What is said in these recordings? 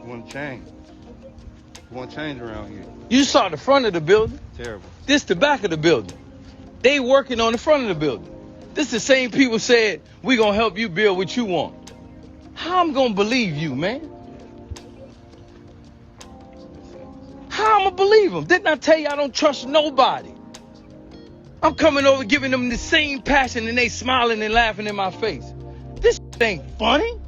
Want to change. Want to change around here. You saw the front of the building. Terrible. This the back of the building. They working on the front of the building. This the same people said, we gonna help you build what you want. How I'm gonna believe you, man? How I'm gonna believe them? Didn't I tell you I don't trust nobody? I'm coming over giving them the same passion and they smiling and laughing in my face. This ain't funny.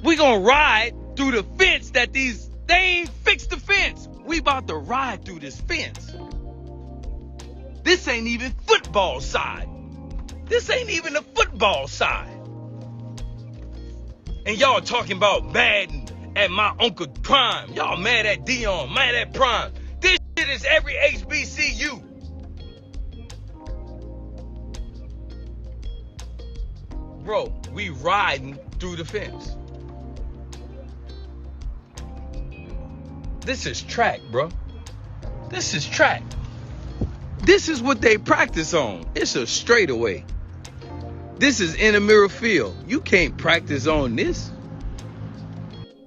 We gonna ride through the fence that they ain't fixed the fence. We about to ride through this fence. This ain't even football side. This ain't even the football side. And y'all talking about Madden at my Uncle Prime. Y'all mad at Deion, mad at Prime. This shit is every HBCU. Bro, we riding through the fence. This is track, bro. This is track. This is what they practice on. It's a straightaway. This is intramural field. You can't practice on this.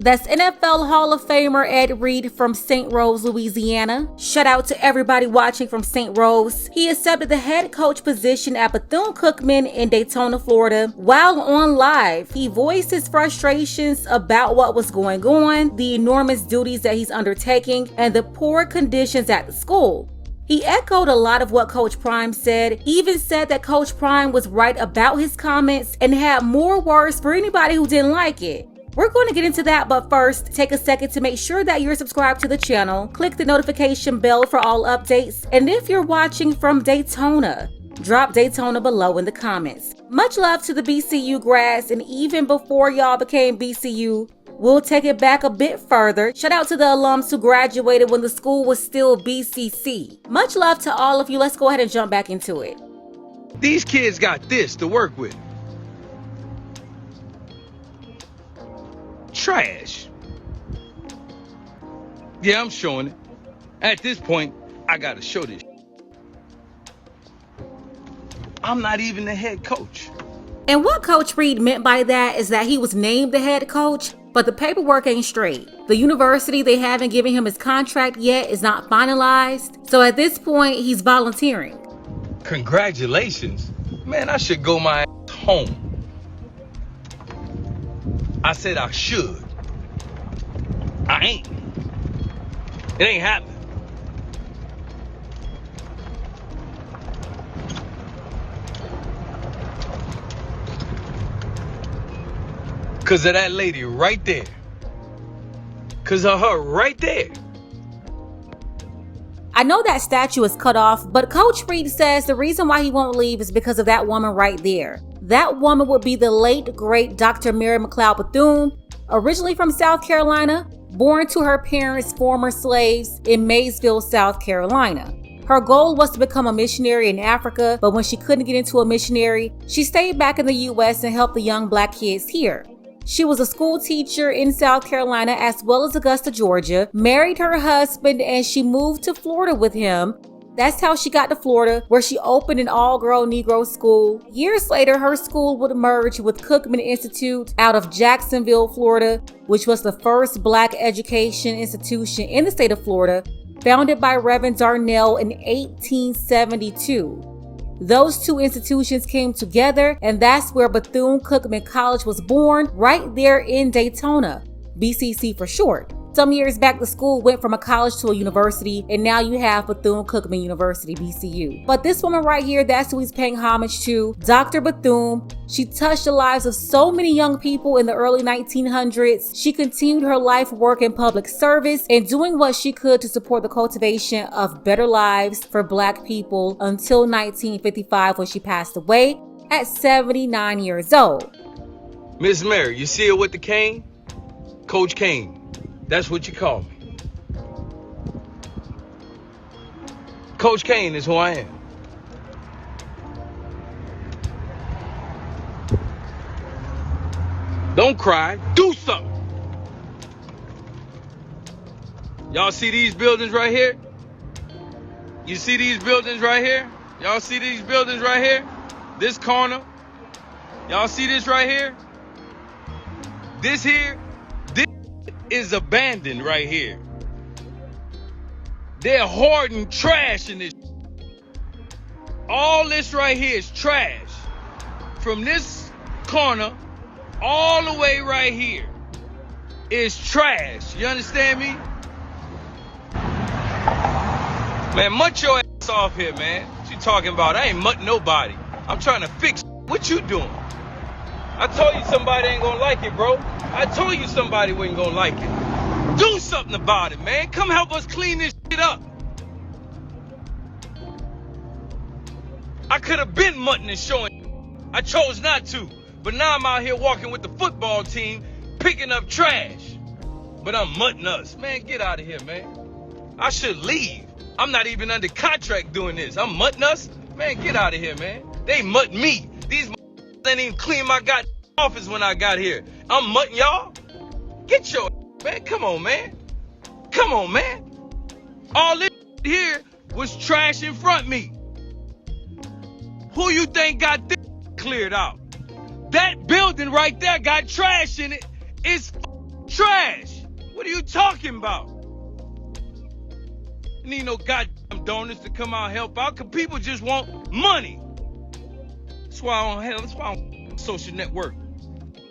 That's NFL Hall of Famer Ed Reed from St. Rose, Louisiana. Shout out to everybody watching from St. Rose. He accepted the head coach position at Bethune-Cookman in Daytona, Florida. While on live, he voiced his frustrations about what was going on, the enormous duties that he's undertaking, and the poor conditions at the school. He echoed a lot of what Coach Prime said, even said that Coach Prime was right about his comments and had more words for anybody who didn't like it. We're going to get into that, but first, take a second to make sure that you're subscribed to the channel, click the notification bell for all updates, and if you're watching from Daytona, drop Daytona below in the comments. Much love to the BCU grads, and even before y'all became BCU, we'll take it back a bit further. Shout out to the alums who graduated when the school was still BCC. Much love to all of you. Let's go ahead and jump back into it. These kids got this to work with. Trash. Yeah, I'm showing it. At this point, I gotta show this. I'm not even the head coach. And what Coach Reed meant by that is that he was named the head coach, but the paperwork ain't straight. The university, they haven't given him his contract yet, is not finalized. So at this point, he's volunteering. Congratulations. Man, I should go my ass home. I said I should. I ain't. It ain't happening. Cause of that lady right there. Cause of her right there. I know that statue is cut off, but Coach Reed says the reason why he won't leave is because of that woman right there. That woman would be the late, great Dr. Mary McLeod Bethune, originally from South Carolina, born to her parents' former slaves in Maysville, South Carolina. Her goal was to become a missionary in Africa, but when she couldn't get into a missionary, she stayed back in the U.S. and helped the young black kids here. She was a school teacher in South Carolina as well as Augusta, Georgia, married her husband, and she moved to Florida with him. That's how she got to Florida, where she opened an all-girl Negro school. Years later, her school would merge with Cookman Institute out of Jacksonville, Florida, which was the first black education institution in the state of Florida, founded by Reverend Darnell in 1872. Those two institutions came together, and that's where Bethune-Cookman College was born, right there in Daytona, BCC for short. Some years back, the school went from a college to a university, and now you have Bethune-Cookman University, BCU. But this woman right here, that's who he's paying homage to, Dr. Bethune. She touched the lives of so many young people in the early 1900s. She continued her life work in public service and doing what she could to support the cultivation of better lives for Black people until 1955, when she passed away at 79 years old. Miss Mary, you see her with the cane? Coach Cane. That's what you call me. Coach Cane is who I am. Don't cry. Do something. Y'all see these buildings right here? You see these buildings right here? Y'all see these buildings right here? This corner. Y'all see this right here? This is abandoned right here. They're hoarding trash in this. All this right here is trash. From this corner all the way right here is trash. You understand me? Man, mutt your ass off here, man. What you talking about? I ain't mutting nobody. I'm trying to fix what you doing. I told you somebody ain't gonna like it, bro. I told you somebody wasn't gonna like it. Do something about it, man. Come help us clean this shit up. I could have been mutting and showing. I chose not to. But now I'm out here walking with the football team, picking up trash. But I'm mutting us. Man, get out of here, man. I should leave. I'm not even under contract doing this. I'm mutting us? Man, get out of here, man. They mutt me. These ain't even clean my goddamn office when I got here. I'm mutting y'all? Get your man. Come on, man. Come on, man. All this here was trash in front of me. Who you think got this cleared out? That building right there got trash in it. It's trash. What are you talking about? Need no goddamn donors to come out and help out, because people just want money. That's why I don't social network.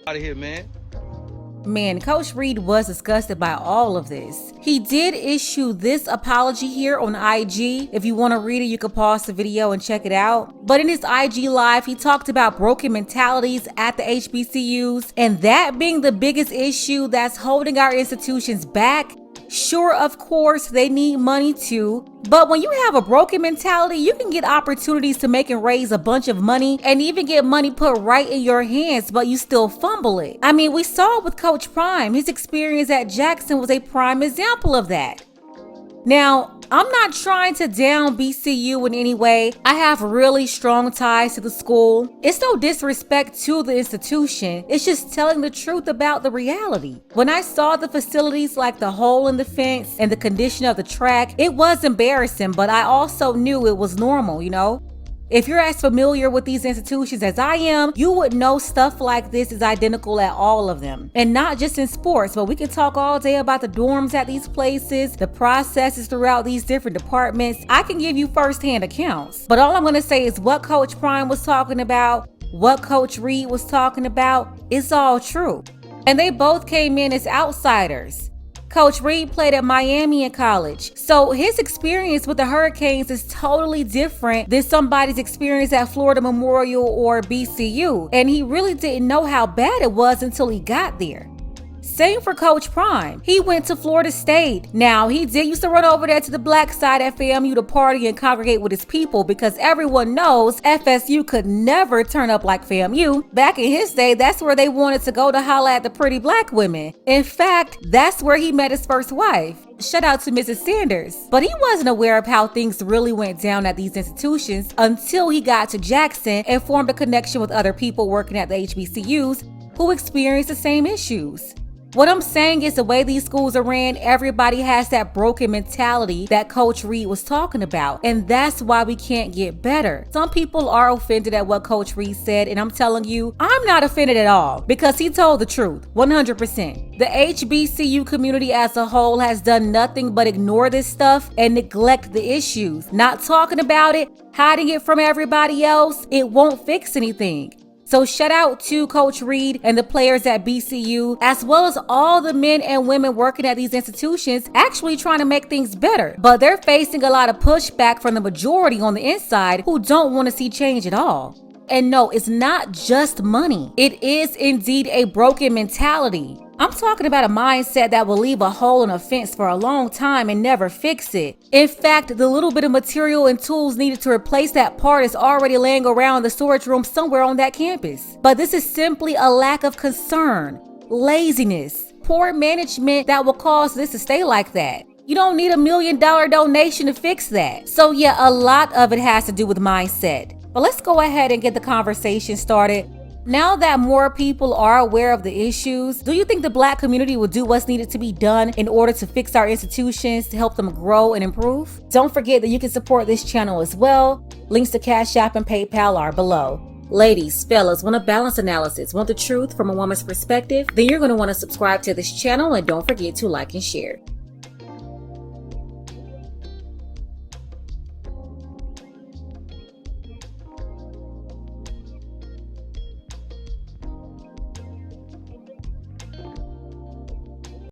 Out of here, man. Man, Coach Reed was disgusted by all of this. He did issue this apology here on IG. If you want to read it, you can pause the video and check it out. But in his IG live, he talked about broken mentalities at the HBCUs, and that being the biggest issue that's holding our institutions back. Sure, of course, they need money too, but when you have a broken mentality, you can get opportunities to make and raise a bunch of money and even get money put right in your hands, but you still fumble it. I mean, we saw with Coach Prime, his experience at Jackson was a prime example of that. Now, I'm not trying to down BCU in any way. I have really strong ties to the school. It's no disrespect to the institution. It's just telling the truth about the reality. When I saw the facilities like the hole in the fence and the condition of the track, it was embarrassing, but I also knew it was normal, you know? If you're as familiar with these institutions as I am, you would know stuff like this is identical at all of them. And not just in sports, but we can talk all day about the dorms at these places, the processes throughout these different departments. I can give you firsthand accounts. But all I'm going to say is what Coach Prime was talking about, what Coach Reed was talking about, it's all true. And they both came in as outsiders. Coach Reed played at Miami in college, so his experience with the Hurricanes is totally different than somebody's experience at Florida Memorial or BCU, and he really didn't know how bad it was until he got there. Same for Coach Prime. He went to Florida State. Now, he did used to run over there to the black side at FAMU to party and congregate with his people, because everyone knows FSU could never turn up like FAMU. Back in his day, that's where they wanted to go to holla at the pretty black women. In fact, that's where he met his first wife. Shout out to Mrs. Sanders. But he wasn't aware of how things really went down at these institutions until he got to Jackson and formed a connection with other people working at the HBCUs who experienced the same issues. What I'm saying is the way these schools are ran, everybody has that broken mentality that Coach Reed was talking about, and that's why we can't get better. Some people are offended at what Coach Reed said, and I'm telling you, I'm not offended at all, because he told the truth, 100%. The HBCU community as a whole has done nothing but ignore this stuff and neglect the issues. Not talking about it, hiding it from everybody else, it won't fix anything. So shout out to Coach Reed and the players at BCU, as well as all the men and women working at these institutions actually trying to make things better. But they're facing a lot of pushback from the majority on the inside who don't want to see change at all. And no, it's not just money. It is indeed a broken mentality. I'm talking about a mindset that will leave a hole in a fence for a long time and never fix it. In fact, the little bit of material and tools needed to replace that part is already laying around the storage room somewhere on that campus. But this is simply a lack of concern, laziness, poor management that will cause this to stay like that. You don't need $1 million donation to fix that. So yeah, a lot of it has to do with mindset. But let's go ahead and get the conversation started. Now that more people are aware of the issues, do you think the Black community will do what's needed to be done in order to fix our institutions to help them grow and improve? Don't forget that you can support this channel as well. Links to Cash App and PayPal are below. Ladies, fellas, want a balanced analysis, want the truth from a woman's perspective? Then you're going to want to subscribe to this channel and don't forget to like and share.